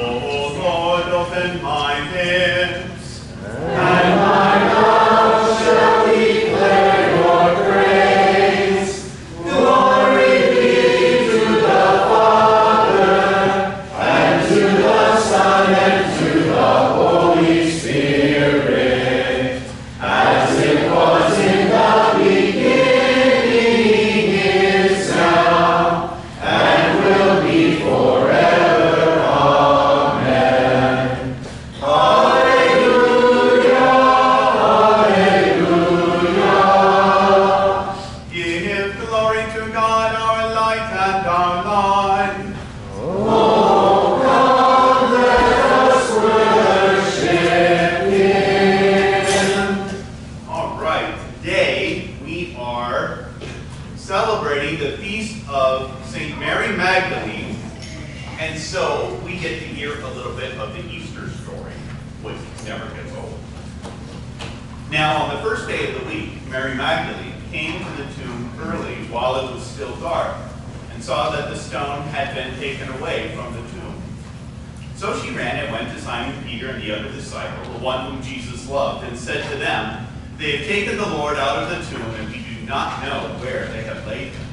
O Lord, open my lips, and my mouth shall declare your praise. Glory be to the Father, and to the Son, and to the Holy Spirit, as it was in the beginning, is now, and will be forever. Amen. Alleluia, alleluia. Give glory to God, our light and our life. Oh, come, let us worship Him. All right, today we are celebrating the feast of St. Mary Magdalene, and so we get to hear a little bit of the Easter story, which never gets old. Now, on the first day of the week, Mary Magdalene came to the tomb early while it was still dark, and saw that the stone had been taken away from the tomb. So she ran and went to Simon Peter and the other disciple, the one whom Jesus loved, and said to them, "They have taken the Lord out of the tomb, and we do not know where they have laid him."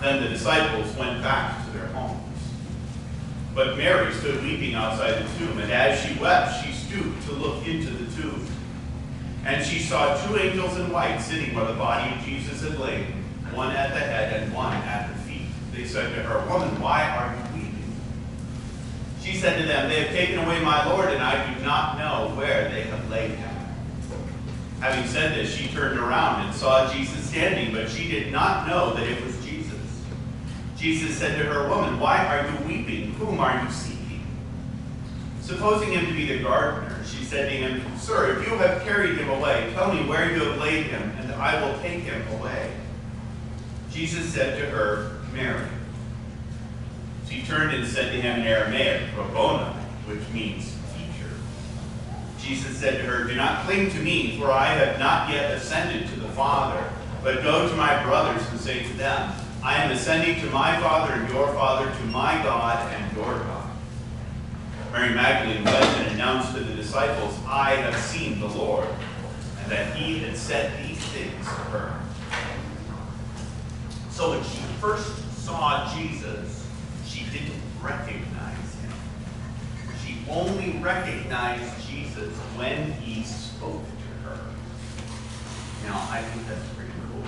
Then the disciples went back to their homes. But Mary stood weeping outside the tomb, and as she wept, she stooped to look into the tomb. And she saw two angels in white sitting where the body of Jesus had lain, one at the head and one at the feet. They said to her, "Woman, why are you weeping?" She said to them, "They have taken away my Lord, and I do not know where they have laid him." Having said this, she turned around and saw Jesus standing, but she did not know that it was Jesus. Jesus said to her, "Woman, why are you weeping? Whom are you seeking?" Supposing him to be the gardener, she said to him, "Sir, if you have carried him away, tell me where you have laid him, and I will take him away." Jesus said to her, "Mary." She turned and said to him in Aramaic, "Rabboni," which means teacher. Jesus said to her, "Do not cling to me, for I have not yet ascended to the Father, but go to my brothers and say to them, I am ascending to my Father and your Father, to my God and your God." Mary Magdalene went and announced to the disciples, "I have seen the Lord," and that he had said these things to her. So when she first saw Jesus, she didn't recognize him. She only recognized Jesus when he spoke to her. Now, I think that's pretty cool.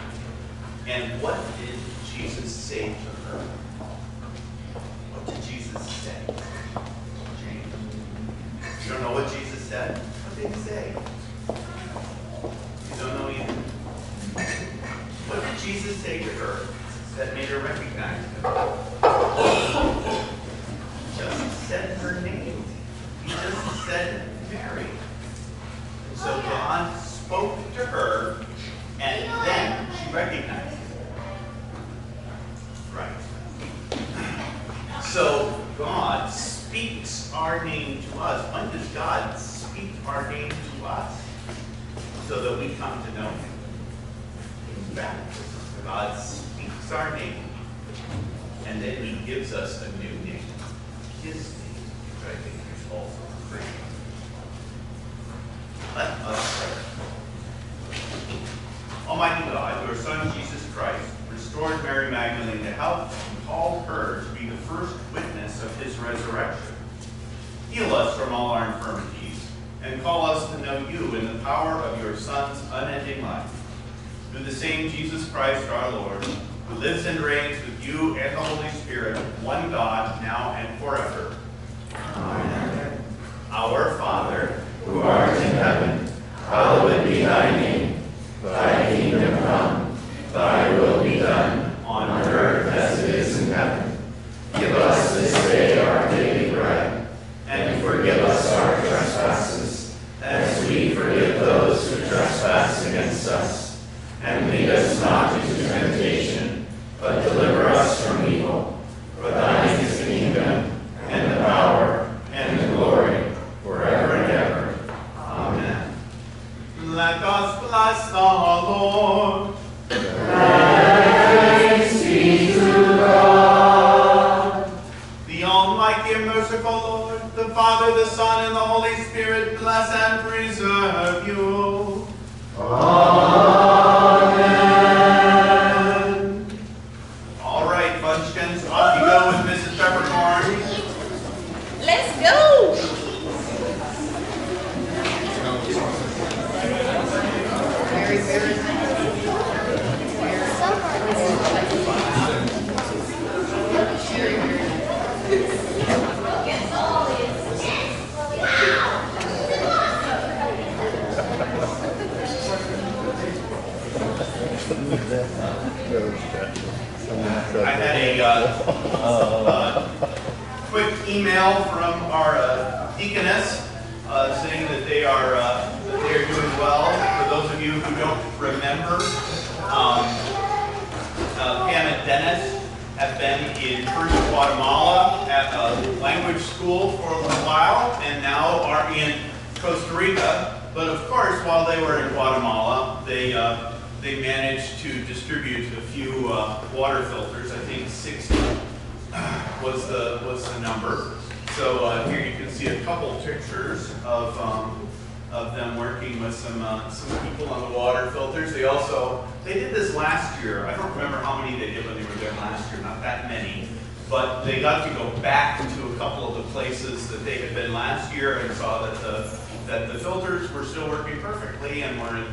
And what did Jesus say to her? What did Jesus say? James? You don't know what Jesus said? What did he say? You don't know either. What did Jesus say to her that made her recognize him? He just said her name. He just said Mary. And so God spoke to her, and then she recognized him. Right. So God speaks our name to us. When does God speak our name to us? So that we come to know him. In baptism, God speaks our name, and then he gives us a new name. His name, which I think is also great. Let us pray. Almighty God, your Son Jesus Christ restored Mary Magdalene to health and called her to be the first witness of his resurrection. Heal us from all our infirmities, and call us to know you in the power of your Son's unending life. Through the same Jesus Christ our Lord, who lives and reigns with you and the Holy Spirit, one God, now and forever. Amen. Our Father, Who art in heaven, hallowed be thy name. Thy kingdom come, thy will be done, on earth as it is in heaven. Give us this day our daily bread, and forgive us our trespasses, as we forgive those who trespass against us. And lead us not into temptation, but deliver us from evil. For thine is almighty and merciful Lord, the Father, the Son, and the Holy Spirit, bless and preserve you. Amen. All right, Bunchkins, off you go with Mrs. Peperkorn. Let's go! I had a quick email from our deaconess saying that they are doing well. For those of you who don't remember, Pam and Dennis have been in first Guatemala at a language school for a little while, and now are in Costa Rica. But of course, while they were in Guatemala, they managed to distribute a few water filters. I think 60 was the number. So here you can see a couple pictures of them working with some people on the water filters. They did this last year. I don't remember how many they did when they were there last year. Not that many, but they got to go back to a couple of the places that they had been last year and saw that the filters were still working perfectly and were in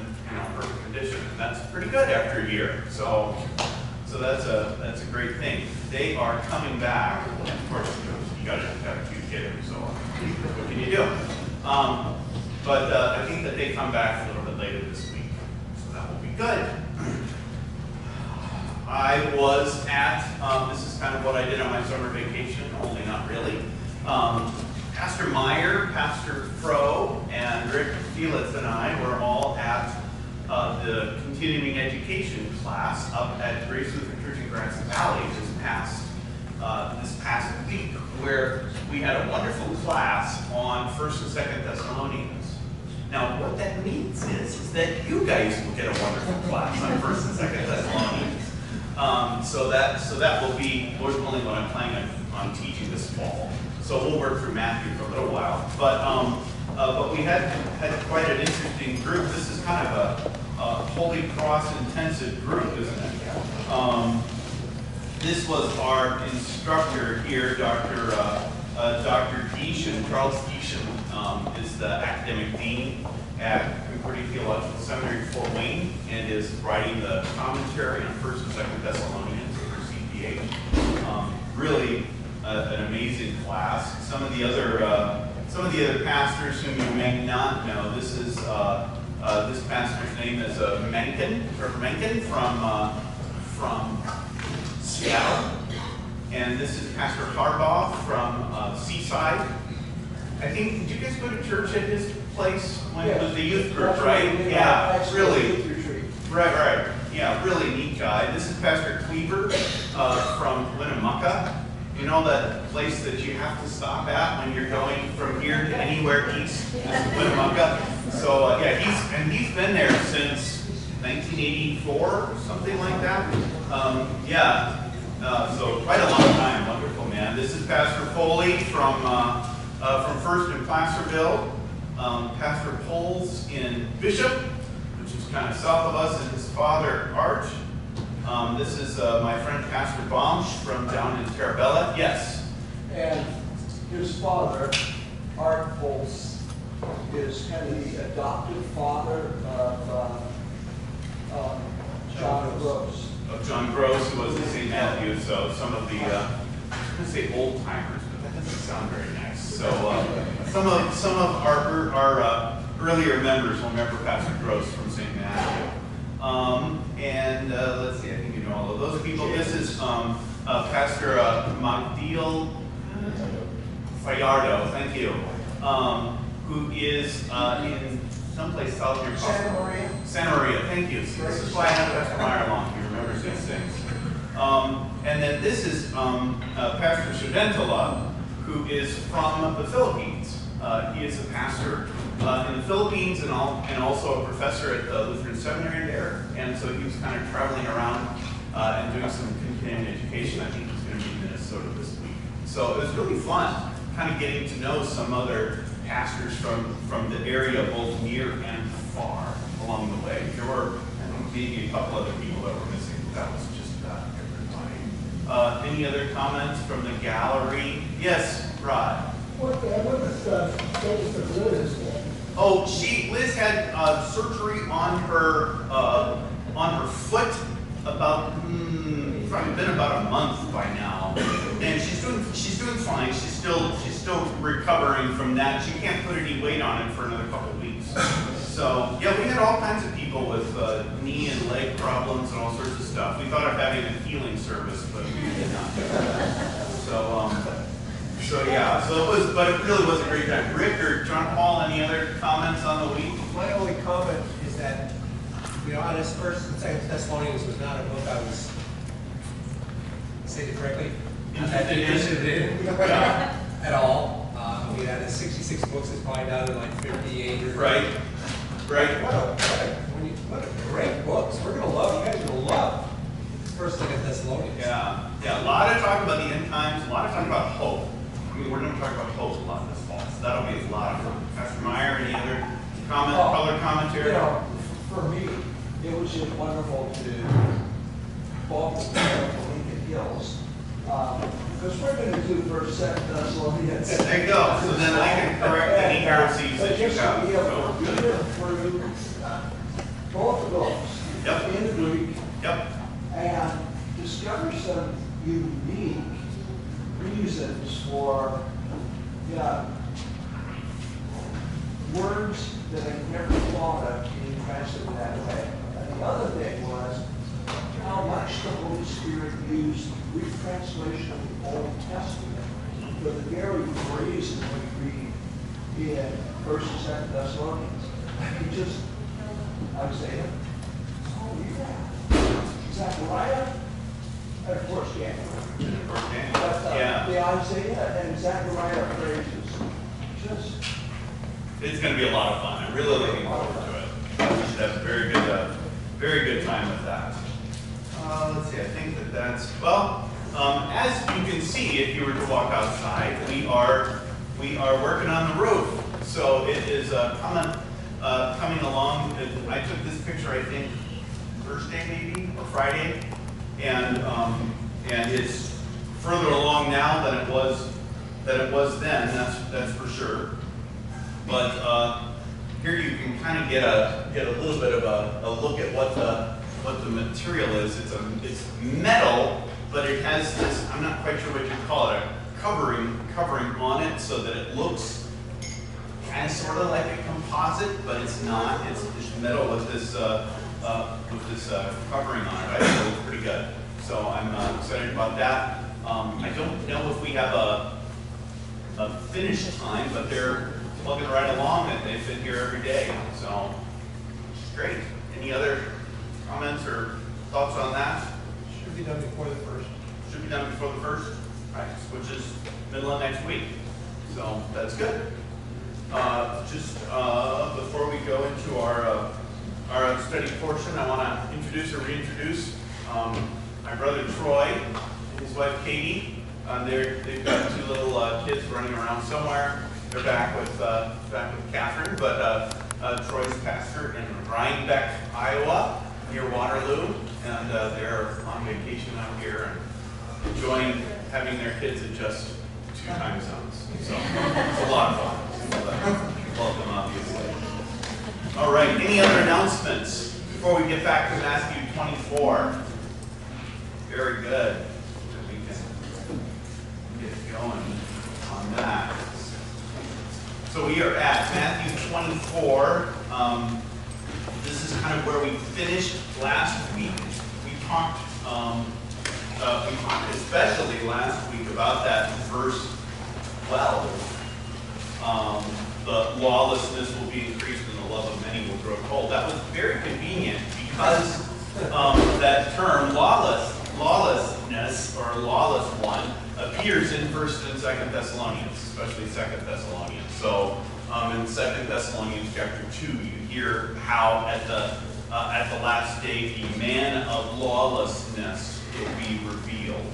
perfect condition. And that's pretty good after a year. So that's a great thing. They are coming back. Of course, you got a cute kid, so what can you do? But I think that they come back a little bit later this week, so that will be good. I was at, this is kind of what I did on my summer vacation, only not really. Pastor Meyer, Pastor Fro, and Rick Felix and I were all at the continuing education class up at Grace Lutheran Church in Grass Valley this past week, where we had a wonderful class on 1st and 2nd Thessalonians. Now, what that means is that you guys will get a wonderful class on 1st and 2nd Thessalonians. So that will be, Lord willing, what I'm planning on teaching this fall. So we'll work through Matthew for a little while. But we had quite an interesting group. This is kind of a Holy Cross intensive group, isn't it? This was our instructor here, Dr. Deeshan. Charles Deeshan is the academic dean at Concordia Theological Seminary, Fort Wayne, and is writing the commentary on 1st and 2nd Thessalonians for CPH. Really an amazing class. Some of the other pastors whom you may not know. This pastor's name is Mencken from Seattle, and this is Pastor Harbaugh from Seaside. I think, did you guys go to church at his place when it was the youth group, right? Yeah, really. Right. Yeah, really neat guy. This is Pastor Cleaver from Winnemucca. You know that place that you have to stop at when you're going from here to anywhere east? This is Winnemucca. So yeah, he's been there since 1984, something like that. So quite a long time. Wonderful man. This is Pastor Foley from First in Placerville. Pastor Poles in Bishop, which is kind of south of us, and his father Art. This is my friend Pastor Baumsch from down in Terabella. Yes. And his father, Art Poles, is kind of the adopted father of John Gross. Of John Gross, who was in St. Matthew. So some of the, I'm going to say old timers, but that doesn't sound very nice. So some of our earlier members will remember Pastor Gross from St. Matthew. Let's see, I think you know all of those people. This is Pastor Magdiel Fallardo, thank you, who is in someplace south near Santa Maria. Santa Maria, thank you. See, this is why I have Pastor Meyer along. He remembers these things. And then this is Pastor Sheventala, who is from the Philippines. He is a pastor in the Philippines and also a professor at the Lutheran Seminary there. And so he was kind of traveling around and doing some continuing education. I think he's going to be in Minnesota this week. So it was really fun, kind of getting to know some other pastors from the area, both near and far along the way. There were, I think, maybe a couple other people that were missing. That was just everybody. Any other comments from the gallery? Yes, Rod. What was the status of Liz? Oh, Liz had surgery on her foot about probably been about a month by now, and she's doing fine. She's still recovering from that. She can't put any weight on it for another couple of weeks. So yeah, we had all kinds of people with knee and leg problems and all sorts of stuff. We thought of having a healing service, but we did not. So yeah, but it really was a great time. Rick or John Paul, any other comments on the week? My only comment is that, Honest First and Second Thessalonians was not a book I was, say it correctly, interested in Yeah. at all. Out of 66 books, it's probably down to like 58 or Right. What a great books. We're gonna love. You guys are gonna love First and Second Thessalonians. Yeah, a lot of talk about the end times, a lot of talk about hope. I mean, we're going to talk about hope a lot this fall, so that'll be a lot of fun. Pastor Meyer, any other color commentary? For me, it was just wonderful to walk the Lincoln Hills, because we're going to do First, Second Thessalonians. There you go. So then I can correct any heresies that you have. Be able to read it through both of those Yep. in the Greek Yep. and discover some unique reasons for words that I never thought of being translated that way. And the other thing was how much the Holy Spirit used retranslation of the Old Testament for the very reason we read in First and Second Thessalonians. I was saying, oh yeah, Zechariah, and of course Daniel. But Yeah. the Isaiah and Zechariah phrases, It's going to be a lot of fun. I'm really looking forward to it. We should have a very good time with that. Let's see, I think that's, well, as you can see, if you were to walk outside, we are working on the roof. So it is coming along. I took this picture, I think, Thursday maybe, or Friday, and it's further along now than it was then. That's for sure. But here you can kind of get a little bit of a look at what the material is. It's metal, but it has this, I'm not quite sure what you call it, a covering on it so that it looks kind of sort of like a composite, but it's not. It's metal with this covering on it. I think it looks pretty good. So I'm excited about that. I don't know if we have a finish time, but they're plugging right along, and they've been here every day. So it's great. Any other comments or thoughts on that? Should be done before the first. Should be done before the first, right? Which is middle of next week. So that's good. Before we go into our study portion, I want to introduce or reintroduce my brother Troy and his wife Katie. They've got two little kids running around somewhere. They're back with Catherine, but Troy's pastor in Rhinebeck, Iowa, near Waterloo, and they're on vacation out here and enjoying having their kids adjust 2 time zones. So it's a lot of fun. Welcome, obviously. All right, any other announcements before we get back to Matthew 24? Very good. We can get going on that. So we are at Matthew 24. This is kind of where we finished last week. We talked especially last week about that verse 12. The lawlessness will be increased and the love of many will grow cold. That was very convenient because that term lawlessness or lawless one appears in 1st and 2nd Thessalonians, especially 2nd Thessalonians. So in 2nd Thessalonians chapter 2, you hear how at the last day the man of lawlessness will be revealed.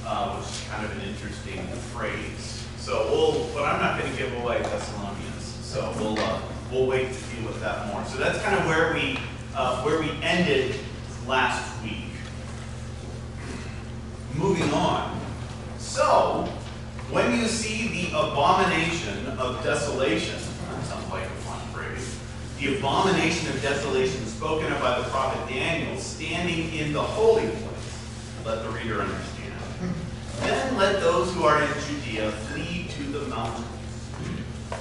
which is kind of an interesting phrase. But I'm not going to give away Thessalonians, so we'll wait to deal with that more. So that's kind of where we ended last week. Moving on. So, when you see the abomination of desolation, that sounds like a fun phrase, the abomination of desolation spoken of by the prophet Daniel standing in the holy place, let the reader understand. Then let those who are in Judea flee to the mountains.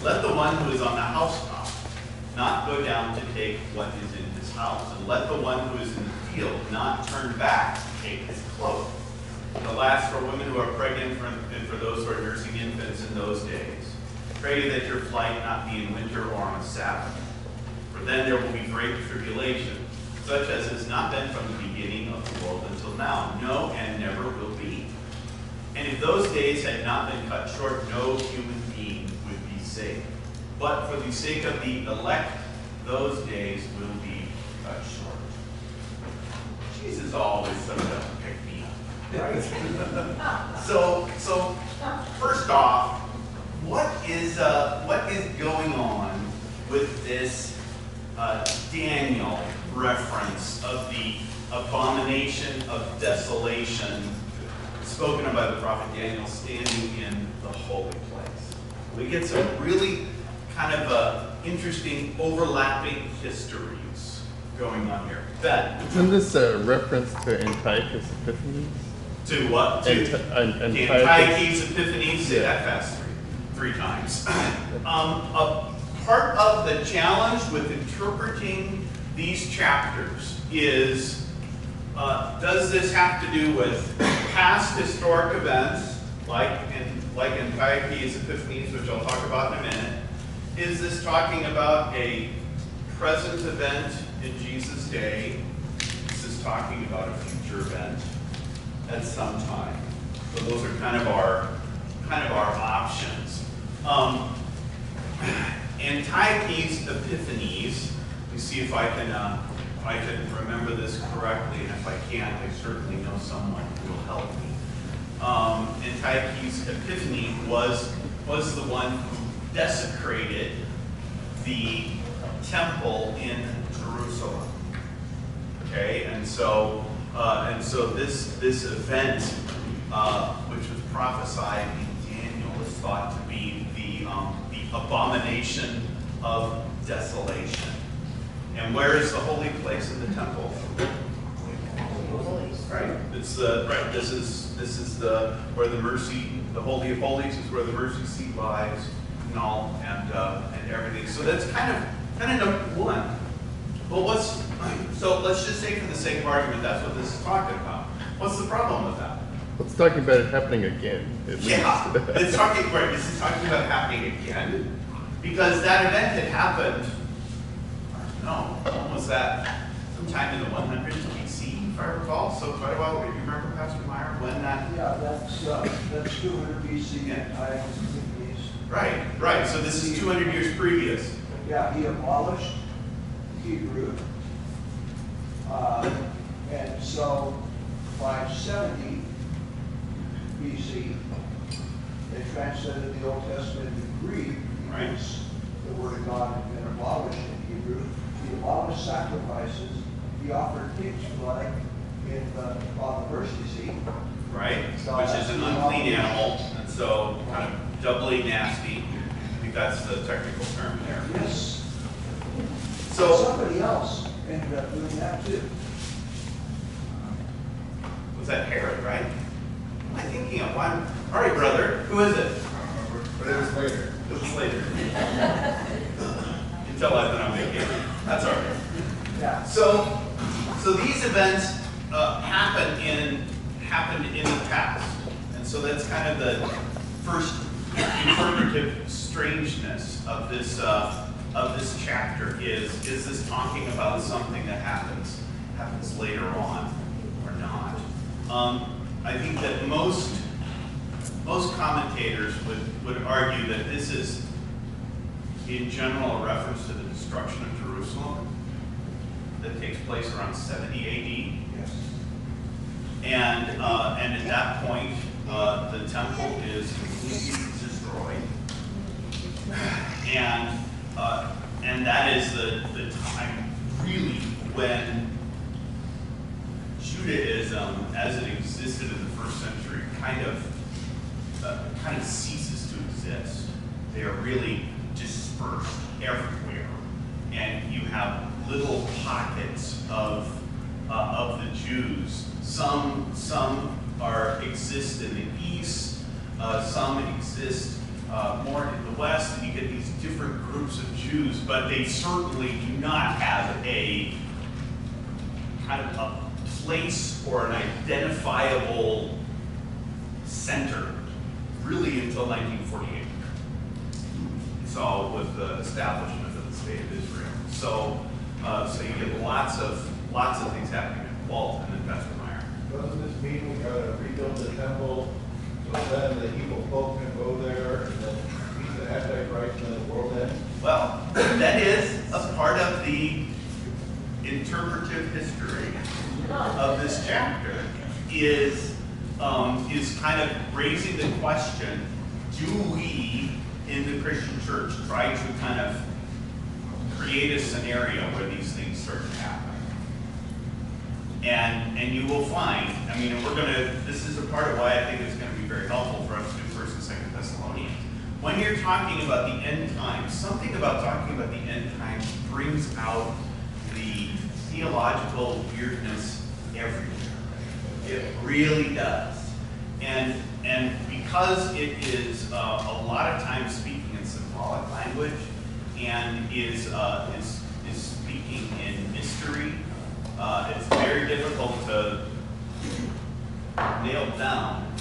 Let the one who is on the housetop not go down to take what is in his house, and let the one who is in the field not turn back to take his cloak. Alas, for women who are pregnant and for those who are nursing infants in those days, pray that your flight not be in winter or on Sabbath. For then there will be great tribulation, such as has not been from the beginning of the world until now, no, and never will be. And if those days had not been cut short, no human being would be saved. But for the sake of the elect, those days will be cut short. Jesus always sort of pick me up, right? So first off, what is going on with this Daniel reference of the abomination of desolation spoken of by the prophet Daniel standing in the holy place? We get some really kind of interesting overlapping histories going on here. Ben? Isn't this a reference to Antiochus Epiphanes? To what? To Antiochus Epiphanes? Say that fast three times. A part of the challenge with interpreting these chapters is, does this have to do with past historic events, like Antiochus Epiphanes, which I'll talk about in a minute? Is this talking about a present event in Jesus' day? Is this talking about a future event at some time? So those are kind of our options. Antiochus Epiphanes. Let me see if I can remember this correctly, and if I can't, I certainly know someone who will help me. Antiochus Epiphanes was the one who desecrated the temple in Jerusalem. Okay, and so this event, which was prophesied in Daniel, is thought to be the abomination of desolation. And where is the holy place in the temple? Right. It's right. This is where the mercy, the Holy of Holies, is where the mercy seat lies, and all, and everything. So that's kind of number one. But so let's just say, for the sake of argument, that's what this is talking about. What's the problem with that? It's talking about it happening again. Yeah, it's talking, right, this is talking about happening again, because that event had happened, I don't know, when was that? Sometime in the 100s BC, if I recall, so quite a while ago. Do you remember, Pastor Meyer, when that? Yeah, that's 200 BC. Yeah. Right, so this is 200 years previous. Yeah, he abolished Hebrew, and so by 70 BC, they translated the Old Testament into Greek because the Word of God had been abolished in Hebrew. He abolished sacrifices. He offered pig's blood on the mercy seat. Right, which is an unclean animal, and so kind of doubly nasty. I think that's the technical term there. Yes. So somebody else ended up doing that too. Was that Herod, right? Am I thinking of one? All right, brother, who is it? But it was later. It was later. You can tell I've been on vacation. That's all right. Yeah. So these events happened in the past, and so that's kind of the first interpretive strangeness of this chapter. Is this talking about something that happens later on or not? I think that most commentators would argue that this is, in general, a reference to the destruction of Jerusalem that takes place around 70 AD. Yes. And at that point, the temple is completely destroyed, and that is the time really when Judaism, as it existed in the first century, kind of ceases to exist. They are really dispersed everywhere, and you have little pockets of the Jews. Some exist in the east, some exist more in the west, and you get these different groups of Jews, but they certainly do not have a kind of a place or an identifiable center really until 1948. So with the establishment of the state of Israel. So you get lots of things happening. Walt and then Pastor Meyer. Doesn't this mean we gotta rebuild the temple so then the evil folk can go there and then meet the Antichrist and then the world ends? Well, that is a part of the interpretive history of this chapter is kind of raising the question, do we in the Christian church try to kind of create a scenario where these things start to happen? And you will find, I mean, this is a part of why I think it's going to be very helpful for us to do 1st and 2nd Thessalonians. When you're talking about the end times, something about talking about the end times brings out the theological weirdness everywhere. It really does. And because it is a lot of times speaking in symbolic language and is speaking in mystery, it's very difficult to nail down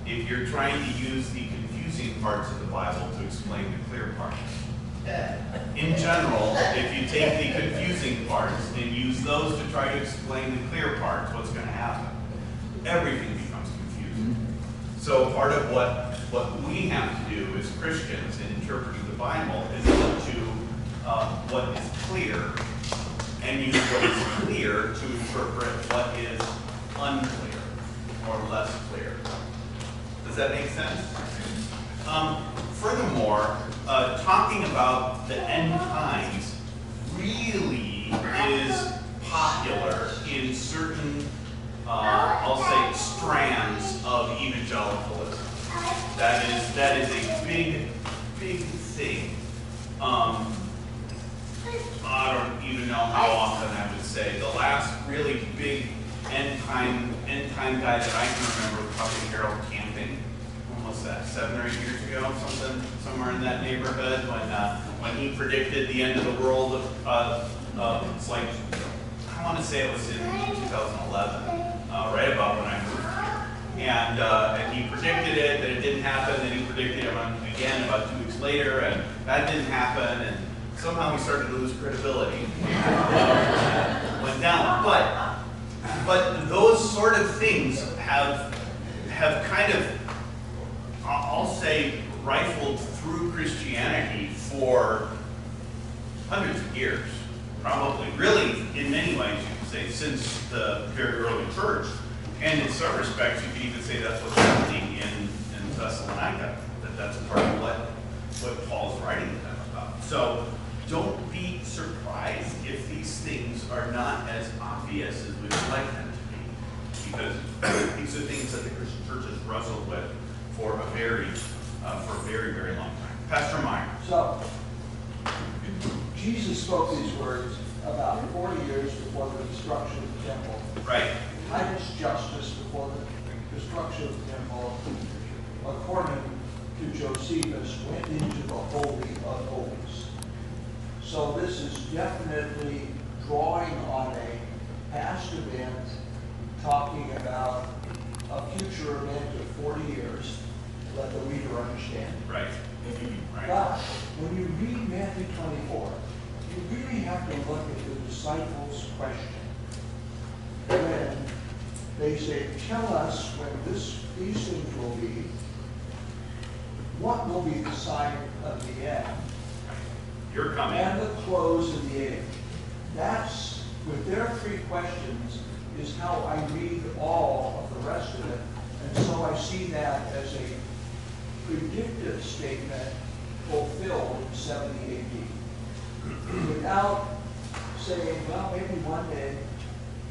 if you're trying to use the confusing parts of the Bible to explain the clear parts. In general, if you take the confusing parts and use those to try to explain the clear parts, what's going to happen? Everything becomes confusing. So part of what we have to do as Christians in interpreting the Bible is look to what is clear and use what is clear to interpret what is unclear or less clear. Does that make sense? Furthermore, talking about the end times really is popular in certain, I'll say, strands of evangelicalism. That is a big thing. I don't even know how often I would say. The last really big end time guy that I can remember was probably Harold Camping. When was that? 7 or 8 years ago, somewhere in that neighborhood, when he predicted the end of the world. It's like, I want to say it was in 2011, right about when I moved here. And he predicted it, that it didn't happen, and he predicted it again about 2 weeks later, and that didn't happen, and somehow we started to lose credibility. Went down. But those sort of things have kind of, I'll say, rifled through Christianity for hundreds of years, probably. Really, in many ways, you could say, since the very early church. And in some respects, you could even say that's what's happening in Thessalonica, that's part of what Paul's writing to them about. So don't be surprised if these things are not as obvious as we would like them to be, because these are things that the Christian church has wrestled with for a very, very long time. Pastor Meyer. So, Jesus spoke these words about 40 years before the destruction of the temple. Right. Titus Justice before the destruction of the temple, according to Josephus, went into the Holy of Holies. So this is definitely drawing on a past event, talking about a future event of 40 years, to let the reader understand. Right. But when you read Matthew 24, you really have to look at the disciples' question. When they say, tell us when these things will be, what will be the sign of the end? You're coming. And the close of the age. That's, with their 3 questions, is how I read all of the rest of it. And so I see that as a predictive statement fulfilled in 70 AD. Without saying, well, maybe one day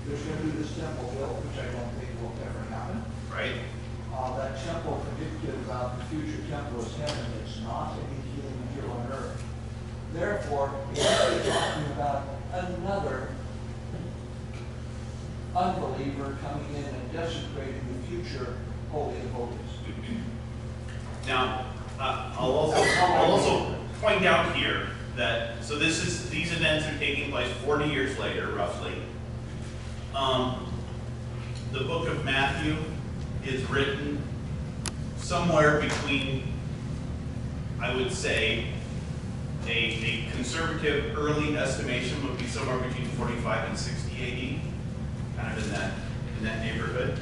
there's going to be this temple built, which I don't think will ever happen. Right? That temple predicted about the future temple is heaven. It's not any healing here on earth. Therefore, it's actually talking about another unbeliever coming in and desecrating the future Holy of Holies. Now, I'll also point out here that, so these events are taking place 40 years later, roughly. The book of Matthew is written somewhere between, I would say, a conservative early estimation would be somewhere between 45 and 60 AD, kind of in that neighborhood.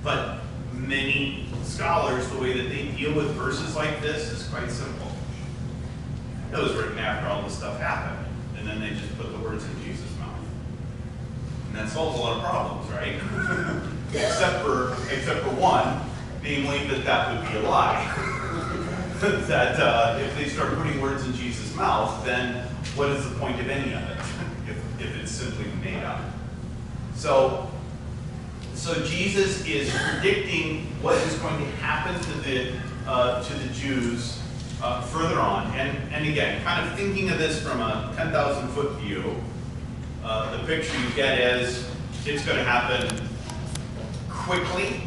But many scholars, the way that they deal with verses like this is quite simple. It was written after all this stuff happened, and then they just put the words in Jesus' mouth. And that solves a lot of problems, right? except for one, namely that would be a lie. That if they start putting words in Jesus' mouth, then what is the point of any of it if it's simply made up? So Jesus is predicting what is going to happen to the Jews further on, and again, kind of thinking of this from a 10,000-foot view. The picture you get is it's going to happen quickly.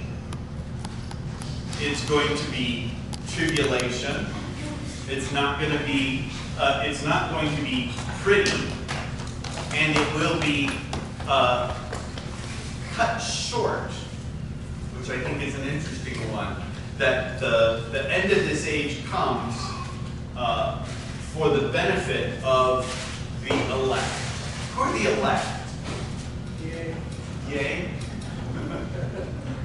It's going to be tribulation. It's not going to be pretty, and it will be cut short, which I think is an interesting one. That the end of this age comes for the benefit of the elect. Who are the elect? Yay. Yay.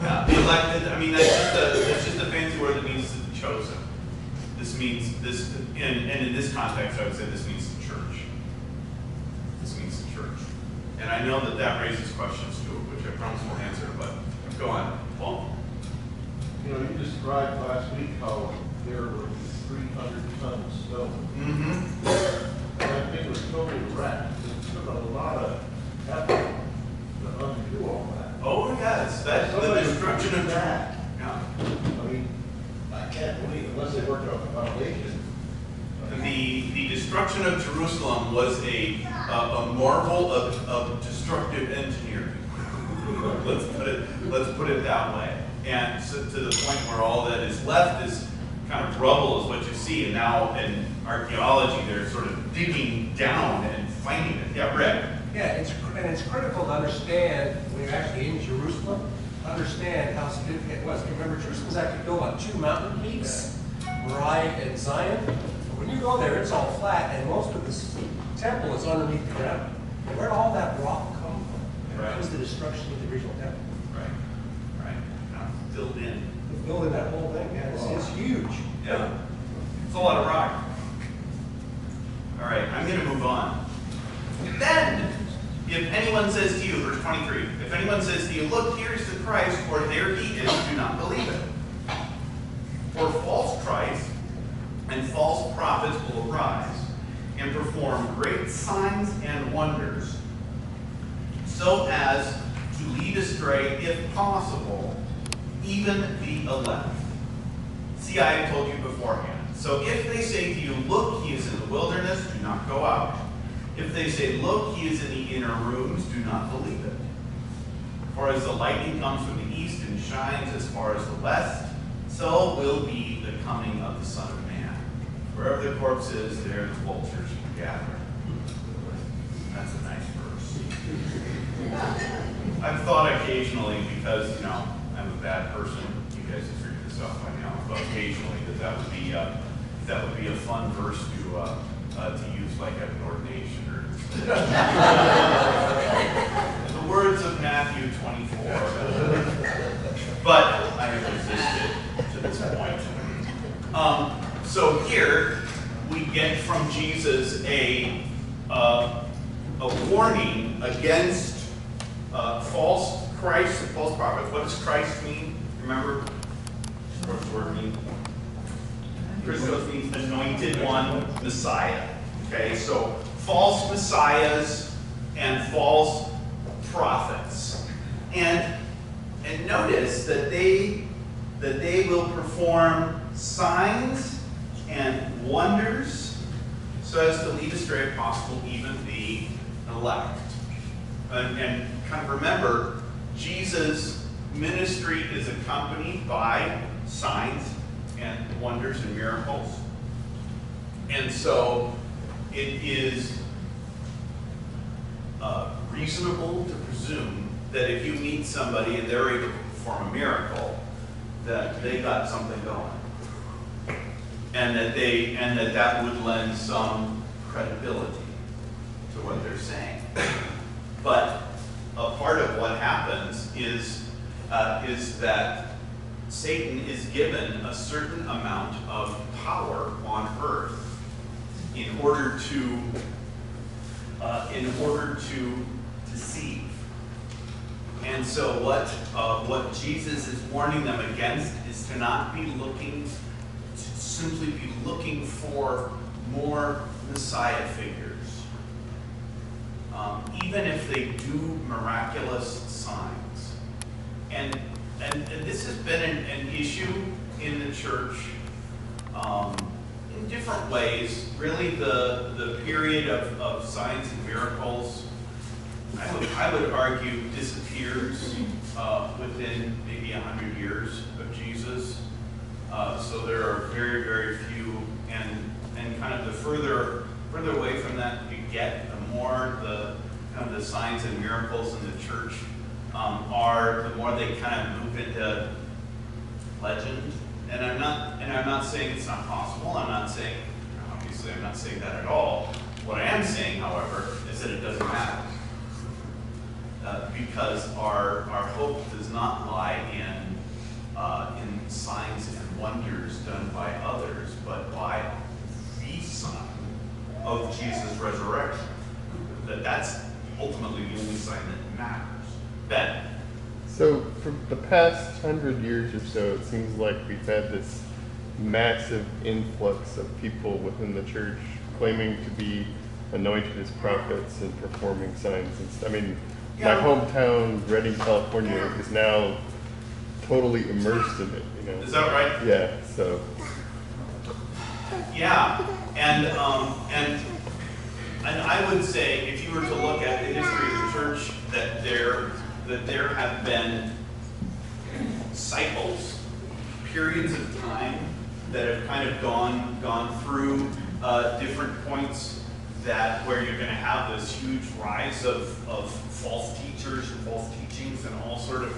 The elected, I mean, that's just a fancy word that means chosen. This means this, and in this context, I would say this means the church. This means the church. And I know that raises questions too, which I promise we'll answer, but go on, Paul. You know, you described last week how there were 300 tons of stone. Mm-hmm. That thing was totally wrecked. It took a lot of effort to undo all that. Oh yes, that's the destruction of that. Yeah. I mean, I can't believe, unless they worked out the foundation. The destruction of Jerusalem was a marvel of destructive engineering. let's put it that way. And so to the point where all that is left is kind of rubble is what you see. And now in archaeology, they're sort of digging down and finding it. Yeah, Rick. Yeah, it's critical to understand when you're actually in Jerusalem, understand how significant it was. Remember, Jerusalem was actually built on two mountain peaks, Moriah and Zion. When you go there, it's all flat, and most of this temple is underneath the ground. And where did all that rock come from? Right. That was the destruction of the original temple. Right. Filled in. Building that whole thing, man, it's huge. Yeah. It's a lot of rock. All right, I'm going to move on. Then, if anyone says to you, verse 23, if anyone says to you, look, here is the Christ, or there he is, do not believe it. For false Christ and false prophets will arise and perform great signs and wonders, so as to lead astray, if possible, even the elect. See, I have told you beforehand. So if they say to you, look, he is in the wilderness, do not go out. If they say, look, he is in the inner rooms, do not believe it. For as the lightning comes from the east and shines as far as the west, so will be the coming of the Son of Man. Wherever the corpse is, there the vultures will gather. That's a nice verse. I've thought occasionally, because, I'm a bad person, you guys have figured this out by now, but occasionally that would be a fun verse to use like at an ordination or the words of Matthew 24. But I have resisted to this point. So here we get from Jesus a warning against false Christ and false prophets. What does Christ mean? Remember, First word means Christos means anointed one, Messiah. Okay, so false messiahs and false prophets. And notice that they will perform signs and wonders so as to lead astray, if possible, even the elect. And kind of remember, Jesus' ministry is accompanied by signs and wonders and miracles. And so it is reasonable to presume that if you meet somebody and they're able to perform a miracle, that they got something going. And that would lend some credibility to what they're saying. But a part of what happens is that Satan is given a certain amount of power on earth in order to deceive. And so what Jesus is warning them against is to not be looking, to simply be looking for more Messiah figures. Even if they do miraculous signs. And this has been an issue in the church in different ways. Really, the period of signs and miracles, I would argue, disappears within maybe 100 years of Jesus. So there are very, very few, and kind of the further away from that you get, the more the signs and miracles in the church the more they kind of move into legend. And I'm not saying it's not possible. Obviously I'm not saying that at all. What I am saying, however, is that it doesn't matter. Because our hope does not lie in signs and wonders done by others, but by the sign of Jesus' resurrection. That's ultimately the only sign that matters. Ben? So for the past 100 years or so, it seems like we've had this massive influx of people within the church claiming to be anointed as prophets and performing signs and stuff. I mean, my hometown, Redding, California, is now totally immersed in it. You know? Is that right? Yeah. So. Yeah, and I would say, if you were to look at the history of the church, that there have been cycles, periods of time that have kind of gone through different points where you're going to have this huge rise of false teachers and false teachings and all sort of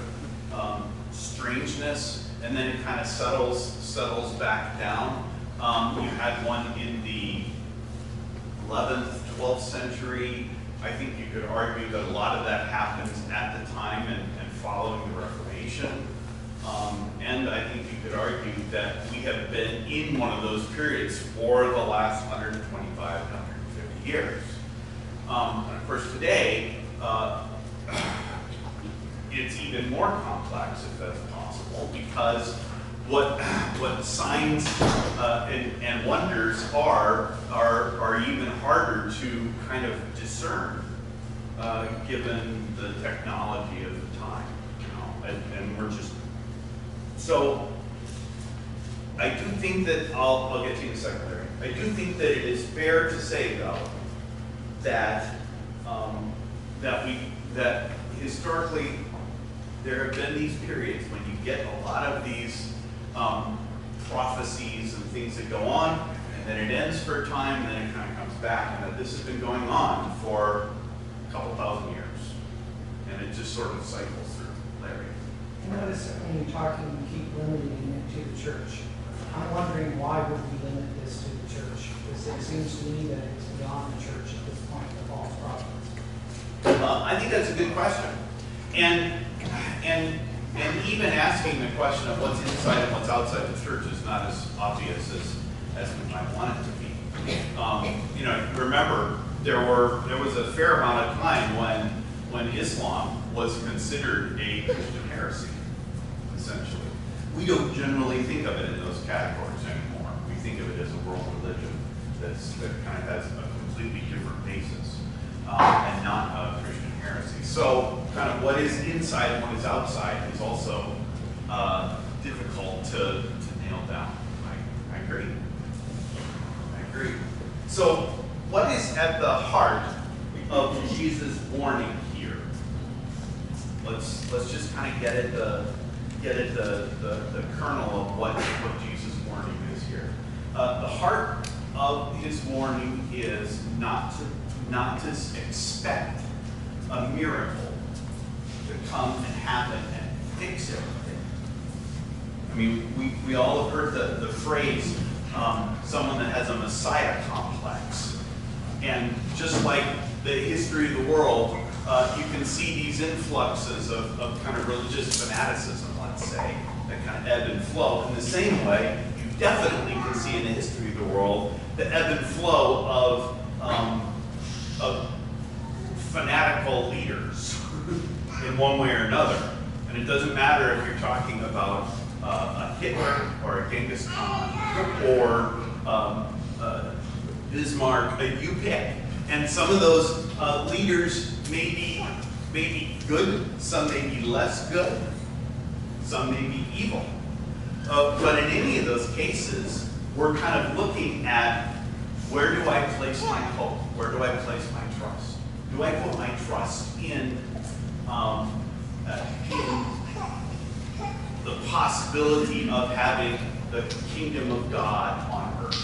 strangeness, and then it kind of settles back down. You had one in the 11th, 12th century. I think you could argue that a lot of that happens at the time and following the Reformation. And I think you could argue that we have been in one of those periods for the last 125, 150 years. And of course today, it's even more complex, if that's possible, because what signs and wonders are even harder to kind of discern, given the technology of the time, and we're just so. I do think that I'll get to you in a second, Larry. I do think that it is fair to say, though, that that historically there have been these periods when you get a lot of these prophecies and things that go on, and then it ends for a time, and then it kind of comes back, and that this has been going on for a couple thousand years, and it just sort of cycles through. Larry? You notice that when you're talking, you keep limiting it to the church. I'm wondering, why would we limit this to the church? Because it seems to me that it's beyond the church at this point, the false prophets. I think that's a good question, and even asking the question of what's inside and what's outside the church is not as obvious as we might want it to be. Remember, there was a fair amount of time when Islam was considered a Christian heresy, essentially. we don't generally think of it in those categories anymore. We think of it as a world religion that kind of has a completely different basis and not a Christian heresy. So kind of what is inside and what is outside is also difficult to nail down. I agree. I agree. So what is at the heart of Jesus' warning here? Let's just kind of get at the kernel of what Jesus' warning is here. The heart of his warning is not to expect a miracle to come and happen and fix everything. I mean, we all have heard the phrase, someone that has a Messiah complex. And just like the history of the world, you can see these influxes of kind of religious fanaticism, let's say, that kind of ebb and flow. In the same way, you definitely can see in the history of the world the ebb and flow of fanatical leaders in one way or another. And it doesn't matter if you're talking about a Hitler or a Genghis Khan or Bismarck, you pick. And some of those leaders may be good, some may be less good, some may be evil. But in any of those cases, we're kind of looking at, where do I place my hope? Where do I place my trust? Do I put my trust in the possibility of having the kingdom of God on earth?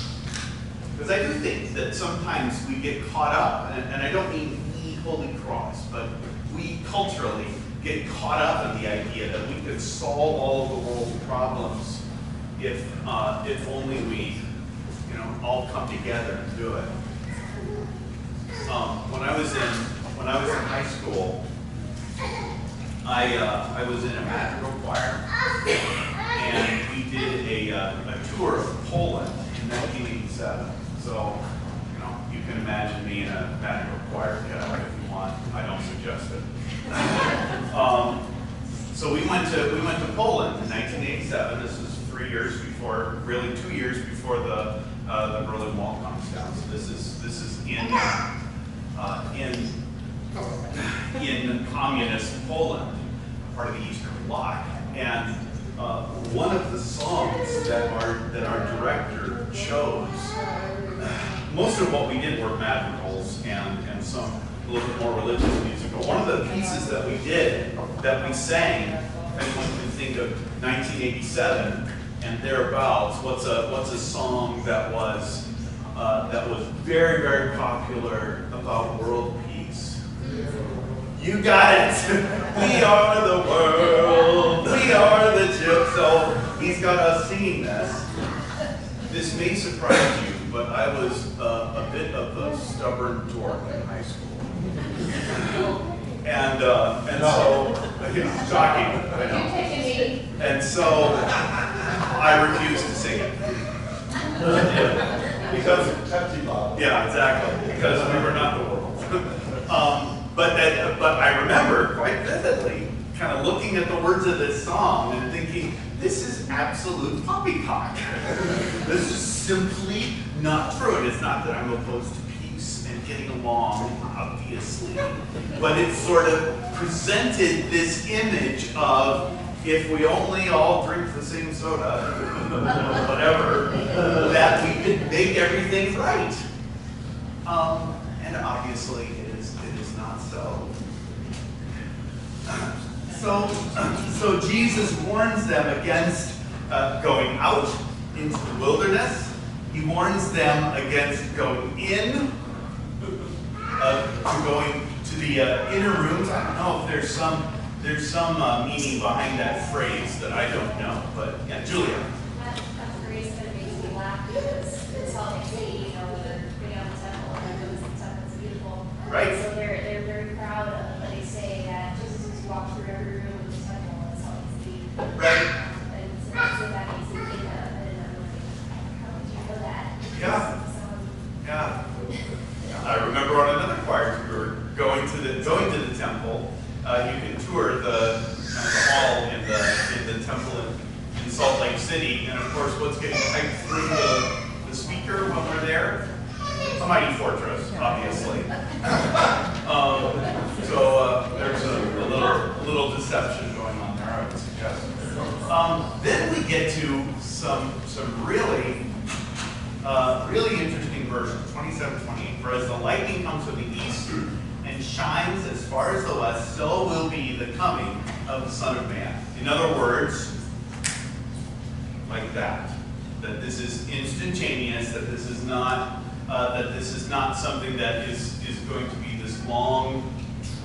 Because I do think that sometimes we get caught up, and I don't mean we Holy Cross, but we culturally get caught up in the idea that we could solve all of the world's problems if only we, all come together and do it. When I was in high school, I was in a madrigal choir, and we did a tour of Poland in 1987. So, you can imagine me in a madrigal choir if you want. I don't suggest it. So we went to Poland in 1987. This was 2 years before the Berlin Wall comes down. So this is in communist Poland, part of the Eastern Bloc. And one of the songs that our director chose, most of what we did were madrigals and some a little bit more religious music. But one of the pieces that we did, that we sang, anyone can think of 1987 and thereabouts, what's a song that was very, very popular about world peace? You got it. We are the world. We are the chip. So he's got us singing this. This may surprise you, but I was a bit of a stubborn dork in high school. And so, shocking, I know. And so I refused to sing it. Because Pepsi bottle. Yeah, exactly. Because we were not the world. But I remember quite vividly kind of looking at the words of this song and thinking, this is absolute poppycock. This is simply not true. And it's not that I'm opposed to peace and getting along, obviously, but it sort of presented this image of, if we only all drink the same soda, whatever, that we could make everything right. And obviously it is not so. So Jesus warns them against going out into the wilderness. He warns them against going in, to going to the inner rooms. I don't know if there's some meaning behind that phrase that I don't know, but yeah, Julia. That phrase kind of makes me laugh because in Salt Lake City, they're bringing out the temple and the temple's beautiful. Right. So they're very proud of what they say that Jesus has walked through every room of the temple in Salt Lake City. Right. And so that makes me think of it. How did you know that? Yeah. Yeah. I remember on another choir tour going to the temple. You can tour the kind of hall in the temple in Salt a mighty fortress, obviously. There's a little deception going on there, I would suggest. Then we get to some really interesting verses, 27, 28. For as the lightning comes from the east and shines as far as the west, so will be the coming of the Son of Man. In other words, like that this is instantaneous, that this is not something that is going to be this long,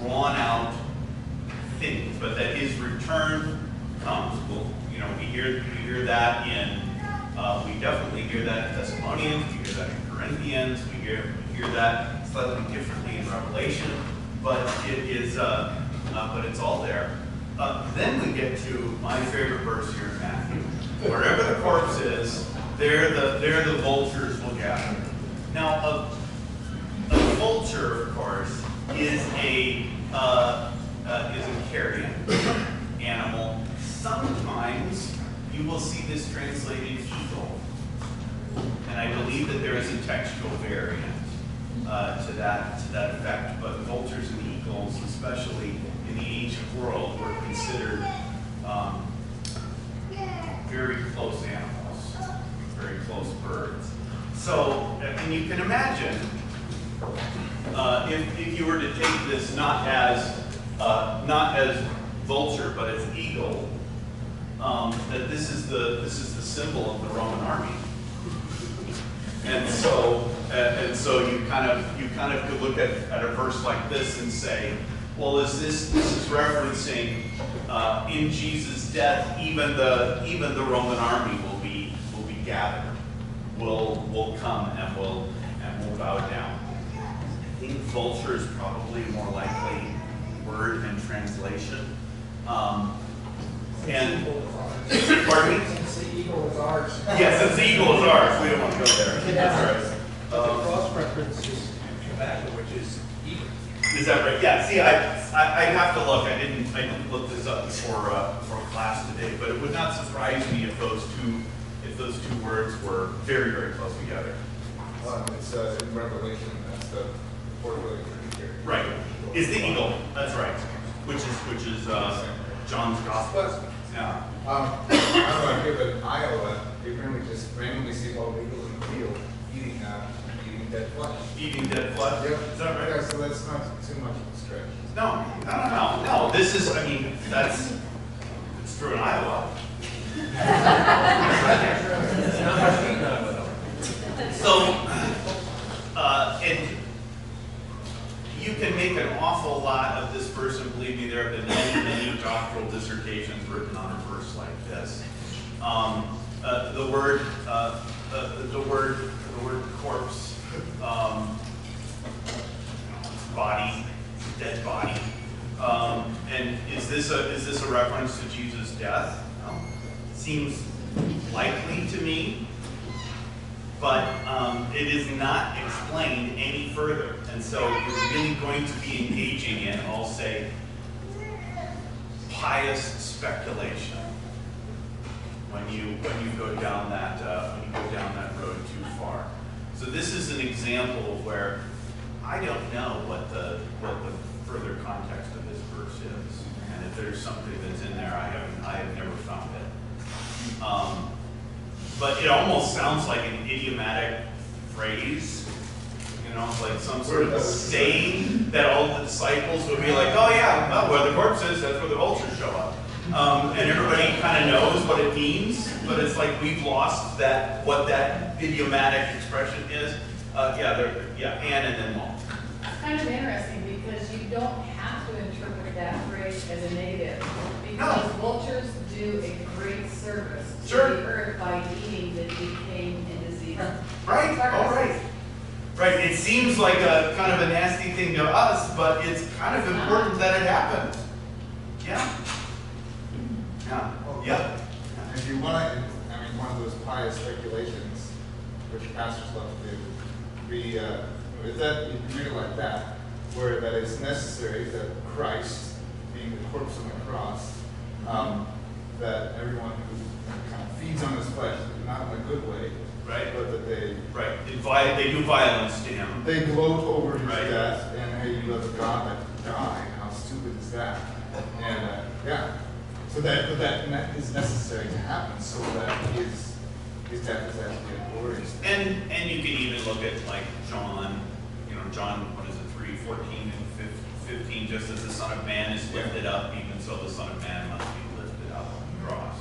drawn out thing, but that His return comes. Well, we hear that we definitely hear that in Thessalonians, we hear that in Corinthians, we hear that slightly differently in Revelation, but it's all there. Then we get to my favorite verse here in Matthew. Wherever the corpse is, there the vultures will gather. Now, a vulture, of course, is a carrion animal. Sometimes you will see this translated eagle, and I believe that there is a textual variant to that effect. But vultures and eagles, especially in the ancient world, were considered very close animals, very close birds. So, and you can imagine if you were to take this not as vulture but as eagle, that this is the symbol of the Roman army. And so you kind of could look at a verse like this and say, well, this is referencing in Jesus' death, even the Roman army will be gathered, will come and will bow down. I think vulture is probably a more likely word and translation. And pardon me? Since the eagle is ours. Yes, since the eagle is ours, we don't want to go there. That's right. But the cross reference is tobacco, which is eagle. Is that right? Yeah. See, I have to look. I didn't look this up for class today, but it would not surprise me if those two words were very, very close together. It's in Revelation. That's the fourth-wheeling tributary. Right. Is the eagle? That's right. Which is John's gospel. Yeah. I don't know here, but Iowa, you apparently just randomly see all the eagles in the field eating dead flesh. Eating dead flesh. Yep. Is that right? Yeah, so that's not too much of a stretch. No. This is. I mean, it's true in Iowa. So, and you can make an awful lot of this verse, and believe me, there have been many doctoral dissertations written on a verse like this. The word corpse, body, dead body, and is this a reference to Jesus' death? No. Seems likely to me, but it is not explained any further. And so you're really going to be engaging in, I'll say, pious speculation when you go down that road too far. So this is an example of where I don't know what the further context of this verse is, and if there's something that's in there, I have never found it. But it almost sounds like an idiomatic phrase, like some sort of saying that all the disciples would be like, oh yeah, well, where the corpse is, that's where the vultures show up. And everybody kind of knows what it means, but it's like we've lost what that idiomatic expression is. And then mom. It's kind of interesting because you don't have to interpret that phrase as a negative. Because vultures do a great service to the earth by eating the decaying and diseased. Right. All right. Right. It seems like a kind of a nasty thing to us, but it's kind of important that it happened. Yeah. Yeah. Yeah. If you want to, one of those pious speculations, which pastors love to do, is that you can read it like that, where that it's necessary that Christ, being the corpse on the cross, that everyone who kind of feeds on his flesh, not in a good way, Right. But that they They do violence to him. they gloat over his Right. death, and hey, you have a God that died. How stupid is that? And yeah, so that is necessary to happen so that his death is actually a glorious thing. And you can even look at like John, John, what is it, 3:14 and 15, just as the Son of Man is lifted up, even so the Son of Man must be lifted up on the cross.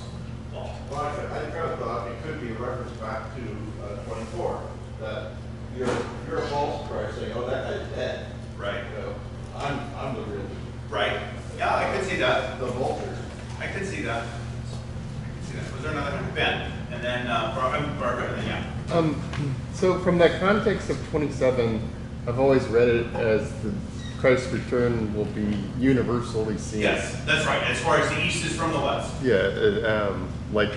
Well, I kind of thought it could be a reference back to 24, that you're a false Christ saying, oh, that guy's dead. Right. I'm the real. Right. Yeah, I could see that. The vultures. I could see that. Was there another one? Ben? And then Barbara, and then yeah. So from that context of 27, I've always read it as the Christ's return will be universally seen. Yes, that's right. As far as the east is from the west. Yeah, like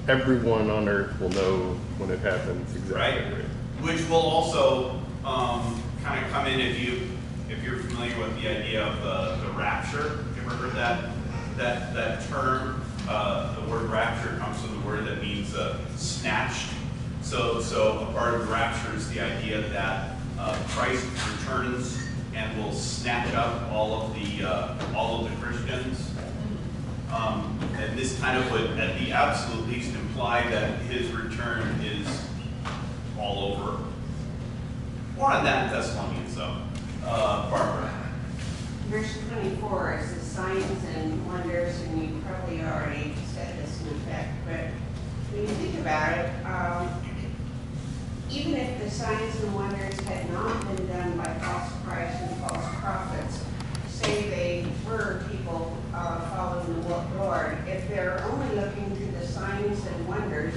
everyone on earth will know when it happens exactly. Right. Which will also kind of come in if you're familiar with the idea of the rapture. You ever heard that term? The word rapture comes from the word that means snatched. So a part of the rapture is the idea that Christ returns and will snatch up all of the Christians. And this kind of would, at the absolute least, imply that his return is all over. More on that in Thessalonians, though. Barbara. Verse 24 is the signs and wonders, and you probably already said this in effect, but when you think about it, even if the signs and wonders had not been done by false Christ and false prophets, say they were people following the Lord, if they're only looking to the signs and wonders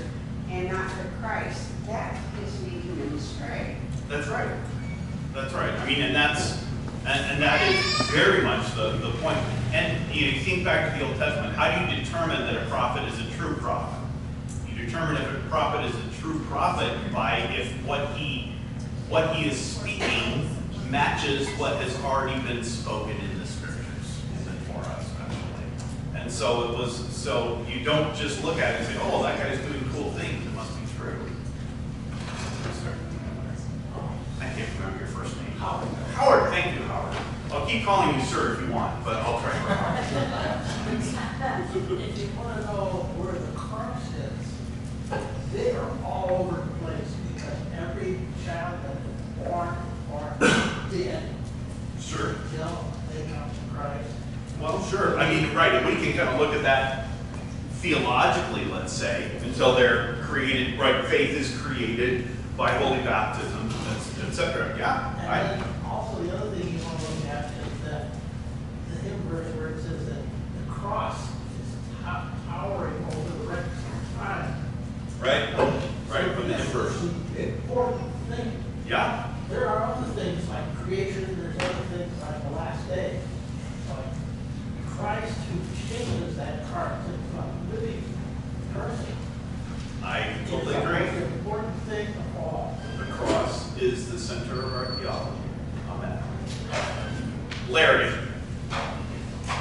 and not to Christ, that is leading them astray. That's right. That's right. I mean, and that is very much the point. And you think back to the Old Testament, how do you determine that a prophet is a true prophet? You determine if a prophet is a true prophet by if what he is speaking matches what has already been spoken in the scriptures for us, actually. And so you don't just look at it and say, oh, that guy's doing cool things, it must be true. I can't remember your first name. Howard. Howard, thank you, Howard. I'll keep calling you sir if you want, but I'll try for Howard. If you want to know where the cross is, they are all over the place because every child that is born or dead, Sure. they come to Christ. Well, sure. I mean, right, we can kind of look at that theologically, let's say, until they're created, right, faith is created by holy baptism, etc. Yeah. And then also the other thing you want to look at is that the hymn verse where it says that the cross is towering over the wrecks of time. Right? Right, from the inverse. The important thing. Yeah. There are other things like creation, there's other things like the last day. But Christ who changes that heart into a living person. I totally is the agree. most important thing of all. The cross is the center of our theology. Amen. Larry. I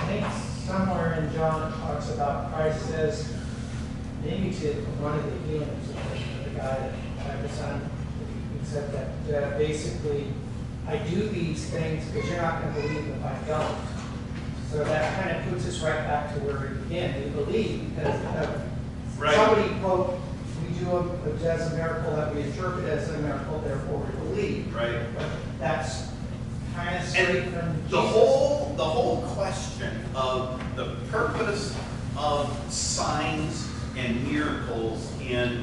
think somewhere in John it talks about Christ says, maybe to one of the healings of the guy that had the son, he said that basically, I do these things because you're not going to believe if I don't. So that kind of puts us right back to where we began. We believe because Right. somebody quote, we do as a miracle that we interpret as a miracle, therefore we believe. Right. But that's kind of straight And from the Jesus. whole question of the purpose of signs and miracles in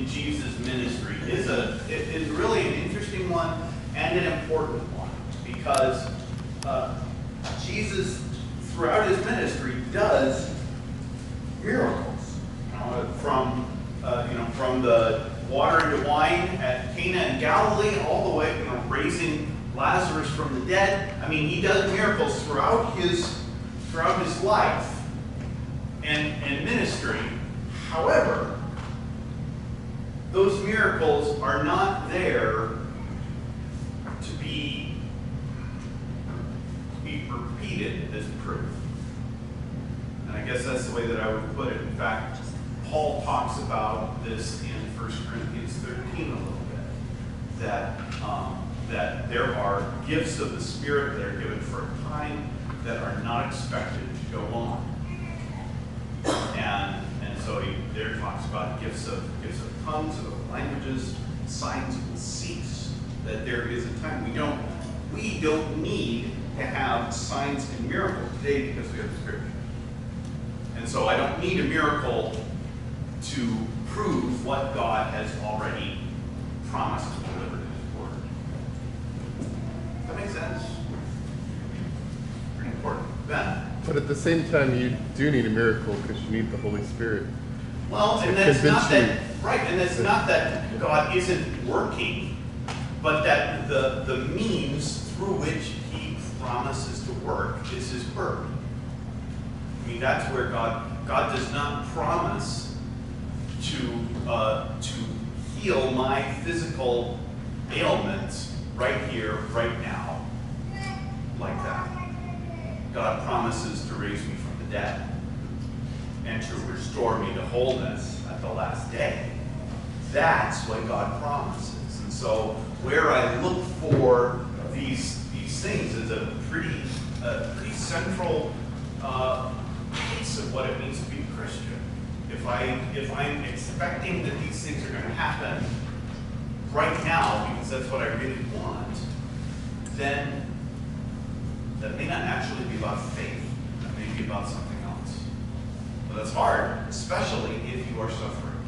Jesus' ministry is really an interesting one and an important one, because Jesus throughout his ministry does miracles, from the water into wine at Cana in Galilee, all the way, raising Lazarus from the dead. I mean, he does miracles throughout his life and ministry. However, those miracles are not there to be repeated as proof. And I guess that's the way that I would put it. In fact, Paul talks about this in 1 Corinthians 13 a little bit, that there are gifts of the Spirit that are given for a time that are not expected to go on. And so he there talks about gifts of tongues, of languages, signs will cease. That there is a time we don't need to have signs and miracles today because we have the Scripture. And so I don't need a miracle to prove what God has already promised to deliver in His Word. Does that make sense? Pretty important. Ben? But at the same time, you do need a miracle because you need the Holy Spirit. Well, and that's not that, right, and it's not that God isn't working, but that the means through which He promises to work is His Word. I mean, that's where God does not promise to heal my physical ailments right here, right now, like that. God promises to raise me from the dead and to restore me to wholeness at the last day. That's what God promises. And so where I look for these things is a pretty central piece of what it means to be a Christian. If I'm expecting that these things are going to happen right now because that's what I really want, then that may not actually be about faith. That may be about something else. But that's hard, especially if you are suffering.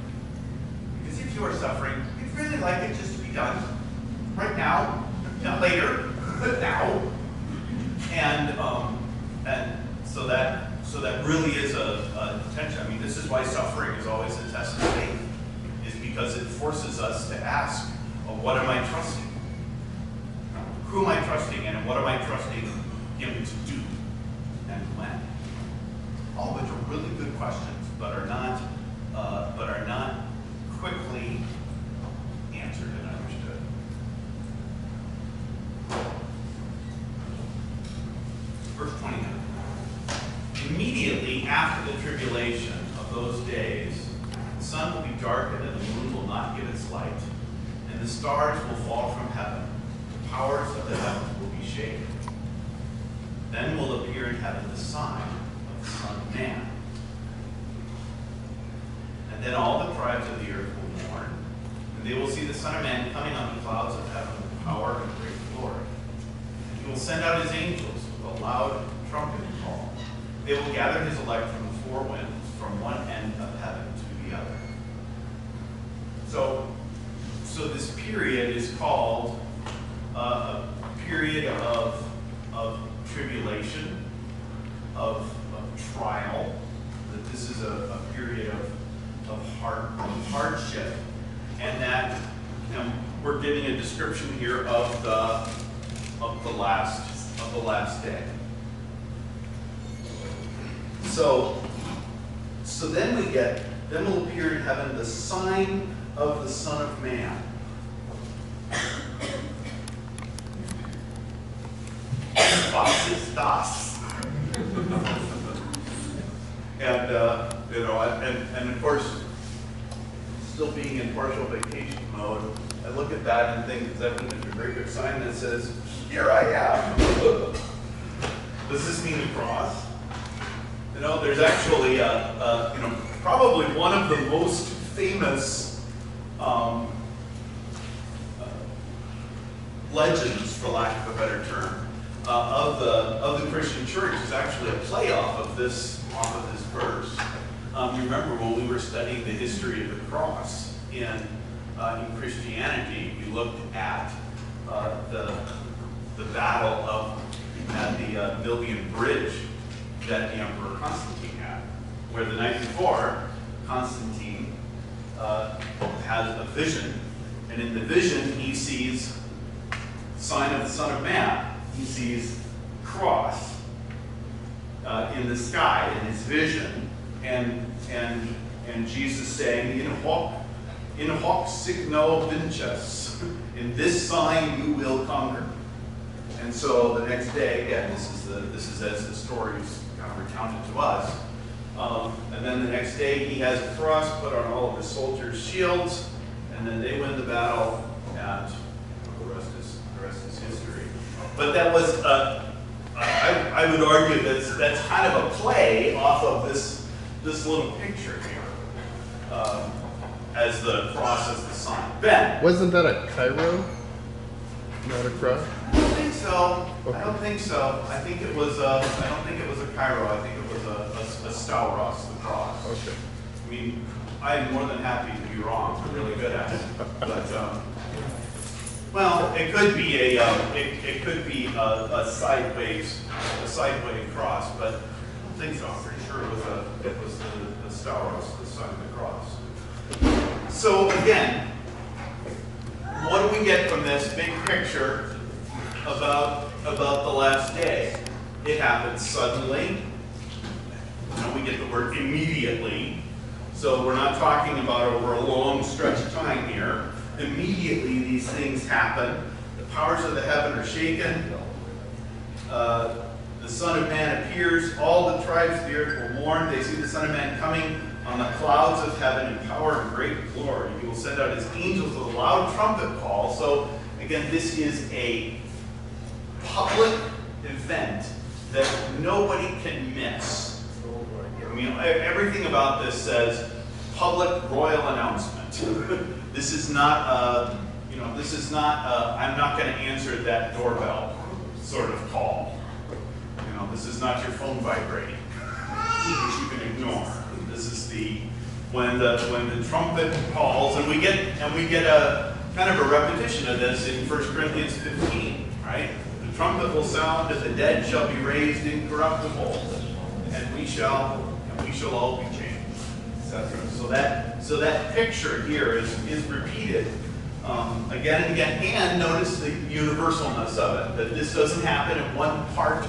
Because if you are suffering, you'd really like it just to be done right now, not later, but now. And so that really is a tension. I mean, this is why suffering is always a test of faith, is because it forces us to ask, well, what am I trusting? Who am I trusting in, and what am I trusting Him to do, and when? All of which are really good questions, but are not quickly answered and understood. Verse 29. Immediately after the tribulation of those days, the sun will be darkened and the moon will not give its light, and the stars will fall from heaven. The powers of the heavens will be shaken. Then will appear in heaven the sign of the Son of Man. And then all the tribes of the earth will mourn, and they will see the Son of Man coming on the clouds of heaven with power and great glory. And He will send out His angels with a loud trumpet call. They will gather His elect from the four winds, from one end of heaven to the other. So this period is called a period of tribulation, of trial. That this is a period of hardship, and that we're getting a description here of the last day. So then will appear in heaven the sign of the Son of Man. Was ist das? And of course, still being in partial vacation mode, I look at that and think, is that a very good sign that says, "Here I am"? Does this mean a cross? There's actually probably one of the most famous legends, for lack of a better term, of the Christian church is actually a play off of this verse. You remember when we were studying the history of the cross in Christianity, we looked at the battle at the Milvian Bridge that the Emperor Constantine had, where the night before, Constantine has a vision, and in the vision he sees the sign of the Son of Man. He sees cross in the sky in his vision, and Jesus saying, "In hoc signo vinces," in this sign you will conquer. And so the next day, again, this is as the story's kind of recounted to us. And then the next day he has a cross put on all of his soldiers' shields, and then they win the battle, and the rest is history. But that was, I would argue that's kind of a play off of this little picture here, as the cross as the sign. Ben? Wasn't that a Cairo? Not a cross? I don't think so. Okay. I don't think so. I think it was I don't think it was a Cairo. I think it was a Stauros, the cross. Okay. I mean, I'm more than happy to be wrong. I'm really good at it. But well, it could be a sideways cross, but I don't think so. I'm pretty sure it was the Stauros, the sign of the cross. So again, what do we get from this big picture about the last day? It happens suddenly. We get the word immediately. So we're not talking about over a long stretch of time here. Immediately these things happen. The powers of the heaven are shaken. The Son of Man appears. All the tribes of the earth will mourn. They see the Son of Man coming on the clouds of heaven in power and great glory. He will send out his angels with a loud trumpet call. So again, this is a public event that nobody can miss. I mean, everything about this says public royal announcement. This is not, I'm not going to answer that doorbell sort of call. This is not your phone vibrating, which you can ignore. This is when the trumpet calls, and we get a kind of a repetition of this in 1 Corinthians 15, right? The trumpet will sound, and the dead shall be raised incorruptible, and we shall all be changed, etc. So that picture here is repeated again and again, and notice the universalness of it, that this doesn't happen in one part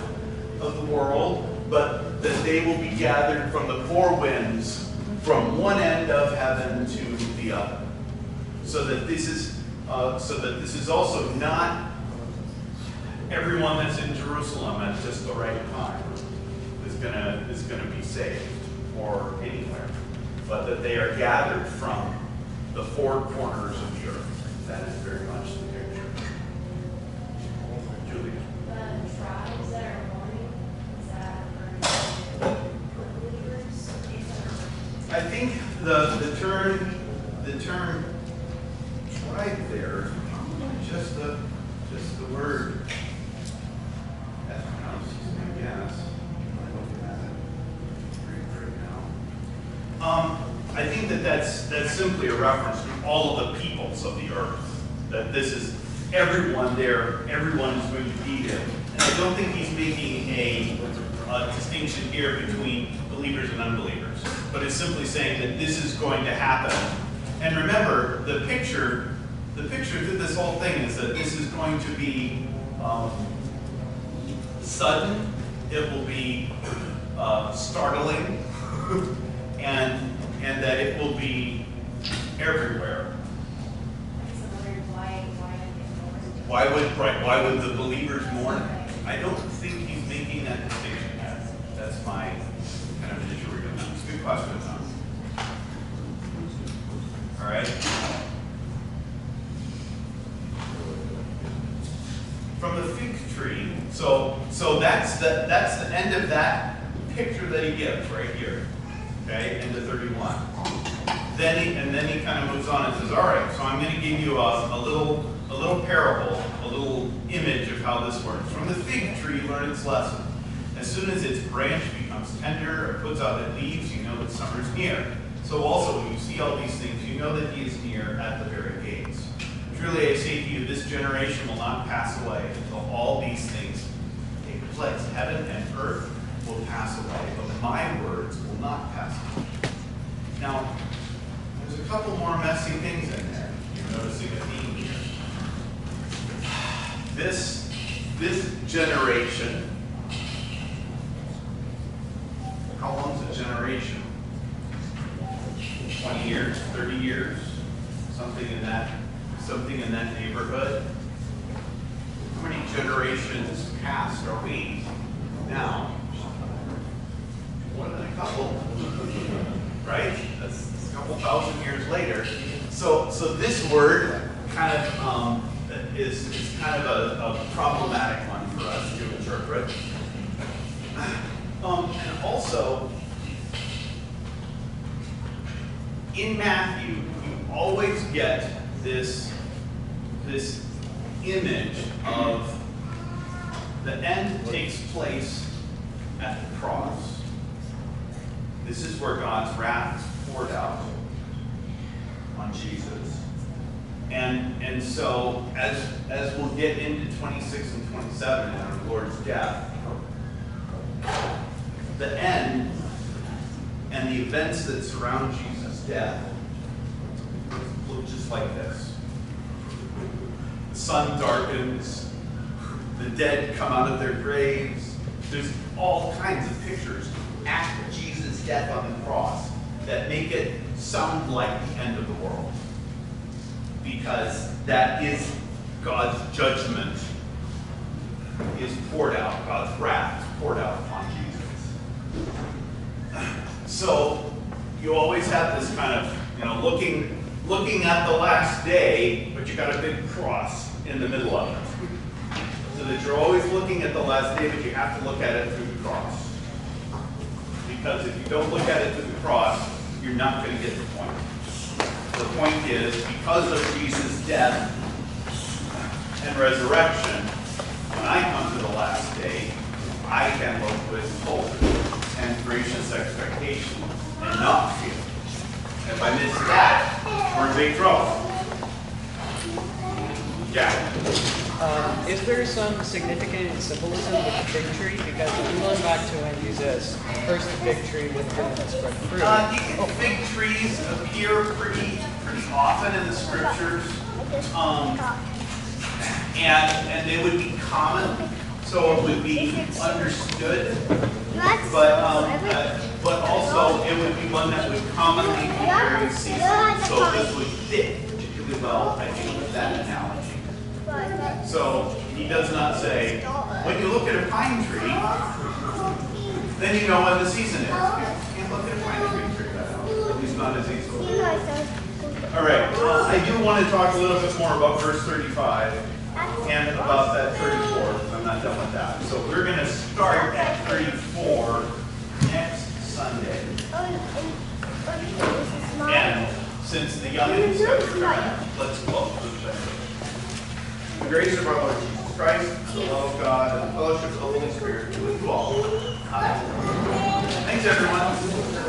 of the world, but that they will be gathered from the four winds, from one end of heaven to the other. So that this is also not everyone that's in Jerusalem at just the right time is gonna be saved, or anywhere, but that they are gathered from the four corners of the earth. That is very much the picture. Julia. The tribes that are mourning, is that for believers? I think the term tribe there, just the word ethnos, I guess. I'm looking at it right now. I think that's simply a reference to all of the peoples of the earth. That this is everyone there, everyone is going to be there. And I don't think he's making a distinction here between believers and unbelievers, but it's simply saying that this is going to happen. And remember, the picture through this whole thing is that this is going to be sudden, it will be startling, and that it will be everywhere. Why would the believers mourn? I don't think he's making that distinction. That's my kind of initial read on that. It's a good question, Tom. All right. From the fig tree. So that's the end of that picture that he gives right here. Okay, into 31. Then he kind of moves on and says, all right, so I'm going to give you a little parable, a little image of how this works. From the fig tree, learn its lesson. As soon as its branch becomes tender or puts out its leaves, you know that summer's near. So also, when you see all these things, you know that he is near at the very gates. Truly I say to you, this generation will not pass away until all these things take place. Heaven and earth will pass away, but my words will not pass away. Now, there's a couple more messy things in there. You're noticing a theme here. This generation, how long is a generation? 20 years, 30 years, something in that neighborhood. How many generations past are we now? More than a couple, right? That's a couple thousand years later. So this word kind of is kind of a problematic one for us to interpret. And also, in Matthew, you always get this image of the end takes place at the cross. This is where God's wrath is poured out on Jesus. And so as we'll get into 26 and 27 in our Lord's death, the end and the events that surround Jesus' death look just like this. The sun darkens, the dead come out of their graves. There's all kinds of pictures after Jesus' death on the cross that make it sound like the end of the world. Because that is God's judgment is poured out, God's wrath is poured out upon Jesus. So you always have this kind of, looking at the last day, but you got a big cross in the middle of it. So that you're always looking at the last day, but you have to look at it through the cross. Because if you don't look at it through the cross, you're not going to get the point. The point is, because of Jesus' death and resurrection, when I come to the last day, I can look with hope and gracious expectation and not fear. If I miss that, we're in big trouble. Yeah. Is there some significant symbolism with the fig tree? Because if you look back to when Jesus cursed the fig tree with the spread fruit. Fig trees appear pretty often in the scriptures, and they would be common, so it would be understood. But also it would be one that would commonly be very seasonal. So this would fit particularly well, I think, with that analogy. So he does not say, when you look at a pine tree, then you know when the season is. You can't look at a pine tree and figure that out. At least not as easily. All right. I do want to talk a little bit more about verse 35 and about that 34, because I'm not done with that. So we're going to start at 34 next Sunday. And since the youngins have returned, let's close with prayer. The grace of our Lord Jesus Christ, the love of God, and the fellowship of the Holy Spirit be with you all. Amen. Thanks, everyone.